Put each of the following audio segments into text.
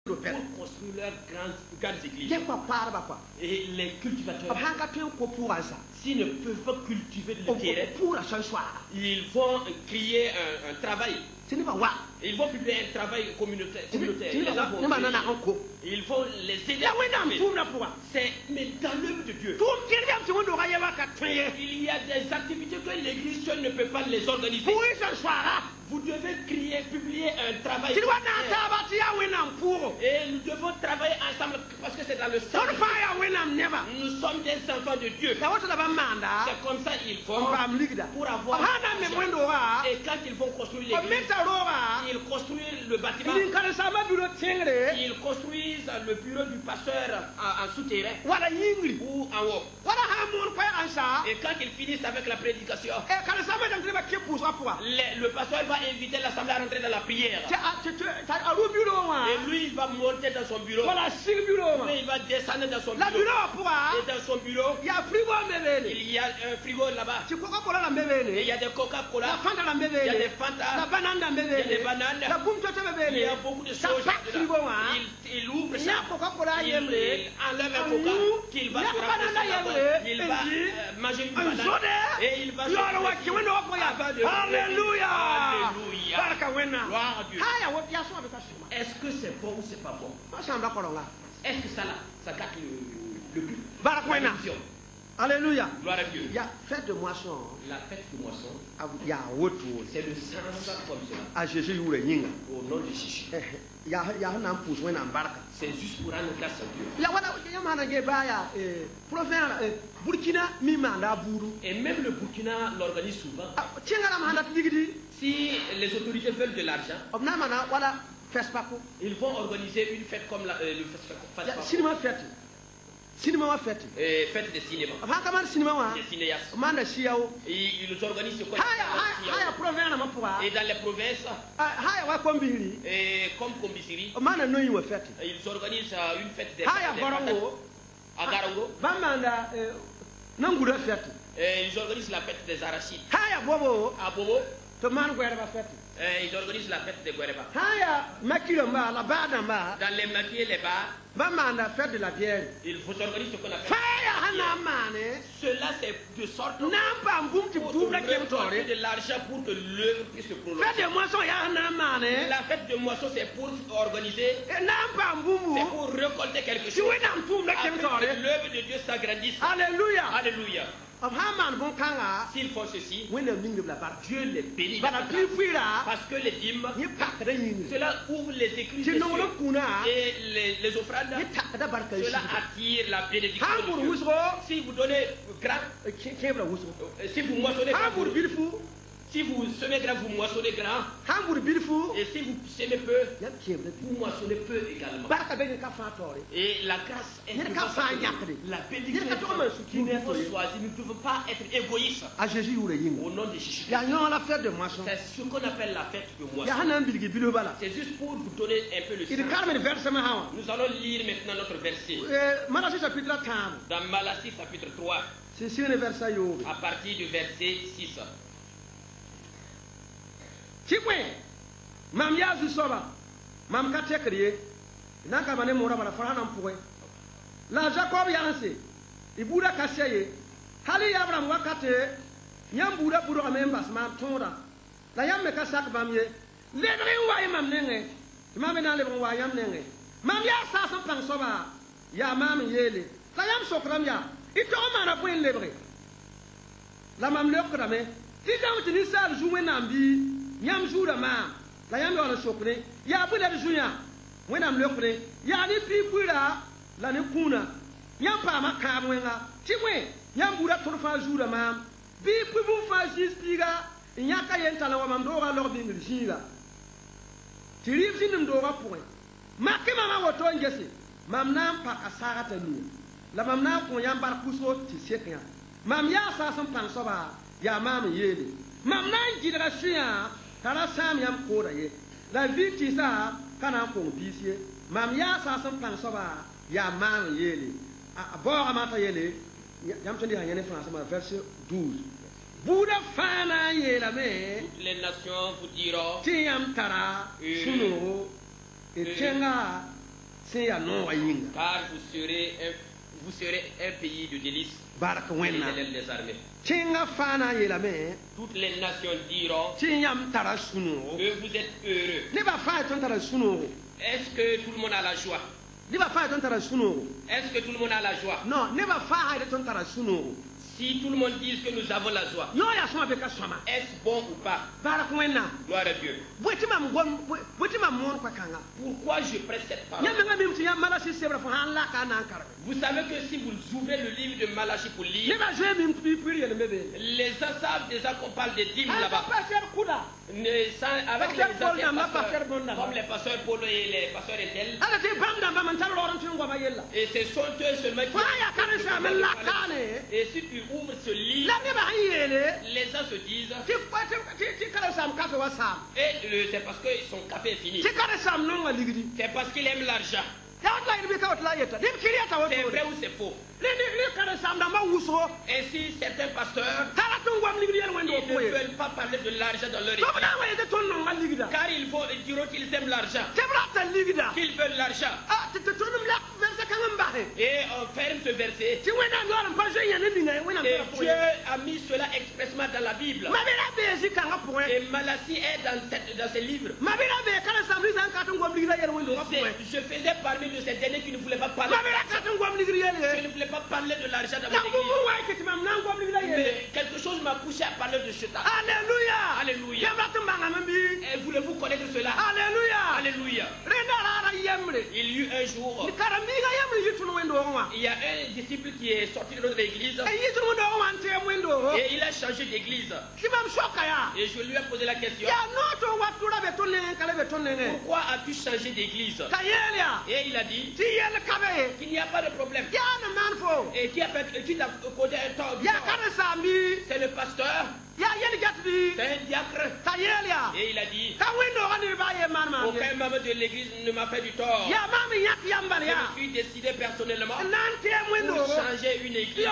pour construire leurs grandes églises. Et les cultivateurs, s'ils ne peuvent pas cultiver le terrain, ils vont créer un travail. Ils vont publier un travail communautaire. Ils vont les aider. C'est mais dans l'œuvre de Dieu. Il y a des activités que l'église seule ne peut pas les organiser. Vous devez créer, publier un travail. Et nous devons travailler ensemble parce que c'est dans le sang. Nous sommes des enfants de Dieu. C'est comme ça qu'ils font pour avoir. Et quand ils vont construire l'église, ils construisent le bâtiment. Ils construisent le bureau du pasteur en souterrain ou en haut. Et quand ils finissent avec la prédication, le pasteur va inviter l'assemblée à rentrer dans la prière. Et lui, il va monter dans son bureau. Lui, il va descendre dans son bureau. Et dans son bureau, il y a un frigo là-bas. Et il y a des Coca-Cola, il y a des Fanta, il y a des bananes, il y a beaucoup de choses. Il ouvre ça, il enlève un Coca qu'il va se remplir. Il va manger une banane et il va se remplir. Alléluia. Gloire à Dieu. Est-ce que c'est bon ou c'est pas bon? Est-ce que ça là, ça gâte le but? Alléluia. Gloire à Dieu. Il y a fête de moisson. La fête de moisson, Il y a retour. c'est le sens comme cela. À Jésus, Au nom de Jésus. il y a un pouce, un barque. C'est juste pour rendre grâce à Dieu. Il y a Burkina, Mimanda, Bourou. Et même le Burkina l'organise souvent. Si les autorités veulent de l'argent, ils vont organiser une fête comme le festival. Fête. Fête de cinéma. Des cinéastes. Et ils organisent quoi? Et dans les provinces, et comme Kombisiri, ils organisent une fête des à Garango. Et ils organisent la fête des arachides. À Bobo, ils organisent la fête des Guereba. Dans les maquis, les bars, fête de la bière. ils vous organisent ce qu'on appelle. Cela, c'est de sorte pour récolter de l'argent pour que l'œuvre puisse se prolonger. La fête de moisson, c'est pour organiser, c'est pour récolter quelque chose. Afin que l'œuvre de Dieu s'agrandisse. Alléluia. Alléluia. S'ils font ceci, Dieu les bénit. Parce que les dîmes, cela ouvre les écluses des cieux. Et les offrandes, cela attire la bénédiction de Dieu. Si vous donnez grand, si vous moissonnez grand, si vous semez grand, vous moissonnez grand. Et si vous semez peu, vous moissonnez peu également. Et la grâce est la bénédiction. Nous devons choisir, nous ne devons pas être égoïstes. Au nom de Jésus. C'est ce qu'on appelle la fête de moisson. C'est juste pour vous donner un peu le sens. Nous allons lire maintenant notre verset. Dans Malachie chapitre 3, à partir du verset 6. Mam ya zu soba mam ka tekriye nan ka bane mora bala farana mpuwe la Jacob yanse ibura kaseye hali ya Abraham wakate nyam bura buru amembas ma tonda la yam me ka sak bamye lebre wa imam nenge imam na lebre wa yam nenge mam ya sa san pang soba ya mam yele la yam sokram ya ito mana po lebre la mam le krame ti daw ti ni sal jouwe nambi Yam joura ma, la yam yon sokne, ya bula de junya, wenam lekne, ya ni pi pura, la ne kuna, yam pa ma kamwenga, timwe, yam bura torfa joura ma, bi pubu fa jispiga, nyaka yenta la wamam dora lor bingil jinga. Tirif sinim dora point. Make mama woto ngese, mam nam pa kasarata ni. La mam nam kon yam bar kuso ti seknya. Mam ya sasam pan soba, ya mam yele. Mam nan jidra suya, Tara Sam Yam Koda ye. La victime sa kana ko bisie. Mam ya sa sam pan soba ya man yele. A bora mata yele. Yam tondi hanyane France ma verset 12. Bouda fana yela me. Toutes les nations vous diront. Tiam tara suno. Et tenga car vous serez un pays de délices. Les armées. Toutes les nations diront que vous êtes heureux. Est-ce que tout le monde a la joie? Est-ce que tout le monde a la joie? Non, si tout le monde dit que nous avons la joie, est-ce bon ou pas? Gloire à Dieu. Pourquoi je prête cette parole? Vous savez que si vous ouvrez le livre de Malachie pour lire, les gens savent déjà qu'on parle des dîmes là-bas. Avec les anciens pasteurs, comme les pasteurs Paul et les pasteurs Ethel. Et ce sont eux seulement qui... Et si tu ouvres ce livre, les gens se disent... Et c'est parce que son café est fini. C'est parce qu'il aime l'argent. C'est vrai ou c'est faux? Et si certains pasteurs ils ne veulent pas parler de l'argent dans leur église, car ils diront qu'ils aiment l'argent, qu'ils veulent l'argent, et on ferme ce verset. Et Dieu a mis cela expressement dans la Bible. Et Malachie est dans ce livre. Je faisais parmi de ces derniers qui ne voulaient pas parler. Je ne voulais pas parler de l'argent dans mon église. Mais quelque chose m'a poussé à parler de cela. Alléluia. Alléluia. Et voulez-vous connaître cela? Alléluia. Alléluia. Il y eut un jour, il y a un disciple qui est sorti de notre église et il a changé d'église. Et je lui ai posé la question, pourquoi as-tu changé d'église? Et il a dit qu'il n'y a pas de problème. Et qui t'a causé un tort? C'est le pasteur. C'est un diacre. Et il a dit, aucun membre de l'église ne m'a fait du tort. Je me suis décidé personnellement pour changer une église.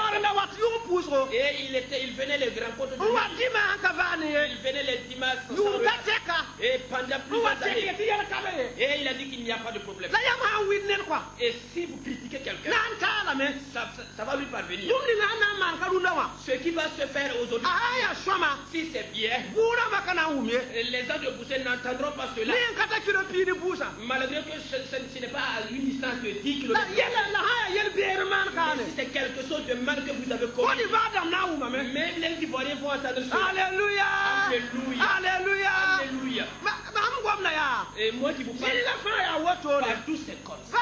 Et il venait les grands comptes de l'église. Il venait les dimanches. Et pendant plusieurs années. Et il a dit qu'il n'y a pas de problème. Et si vous critiquez quelqu'un, ça va lui parvenir. Ce qui va se faire aujourd'hui, si c'est bien, les gens de Boussé n'entendront pas cela. Malgré que ce n'est pas à une distance de 10 km. Si c'est quelque chose de mal que vous avez commis, même les Ivoiriens vont entendre cela. Alléluia. Alléluia. Alléluia. Et moi qui vous parle, partout c'est comme ça.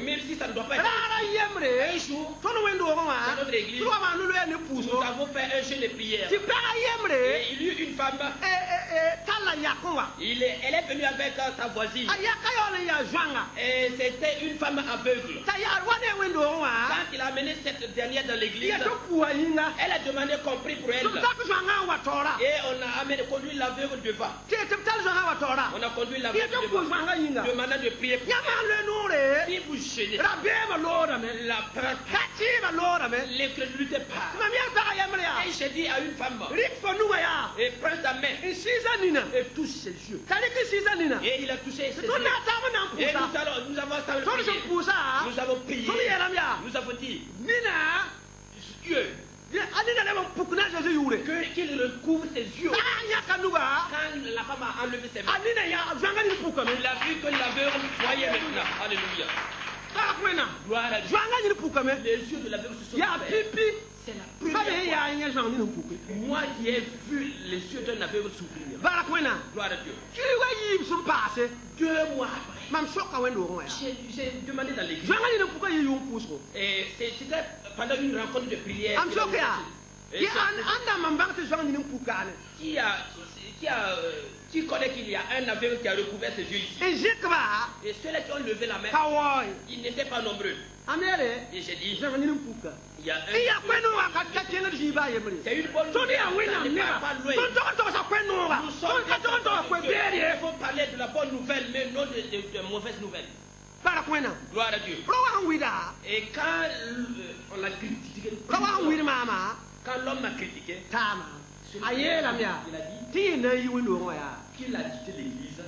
Même si ça ne doit pas être. Un jour, dans notre église, nous avons fait un jeûne de prière. Et il y eut une femme. Elle est venue avec sa voisine. Et c'était une femme aveugle. Quand il a amené cette dernière dans l'église, elle a demandé qu'on prie pour elle. Et on a conduit l'aveugle devant. On a conduit l'aveugle devant, demandant de prier pour elle. Si vous jeûnez, la peur, l'incrédulité part. Et j'ai dit à une femme, et prends ta main et touche ses yeux. Et il a touché ses yeux. Et nous avons prié. Nous avons dit, Dieu, qu'il recouvre ses yeux. Quand la femme a enlevé ses mains, il a vu que l'aveugle voyait maintenant. Alléluia. Gloire à Dieu. Les yeux de l'aveugle se sont ouverts. C'est la première fois. Moi qui ai vu les yeux d'un aveugle s'ouvrir. Gloire à Dieu. 2 mois après, j'ai demandé dans l'église. Et c'était pendant une rencontre de prière. Qui connaît qu'il y a un aveugle qui a recouvert ses yeux ici? Et ceux-là qui ont levé la main, ils n'étaient pas nombreux. Et j'ai dit, il y a un. C'est une bonne nouvelle. Il faut parler de la bonne nouvelle, mais non de mauvaises nouvelles. Gloire à Dieu. Et quand on l'a critiqué, quand l'homme m'a critiqué, il a dit qu'il a quitté l'église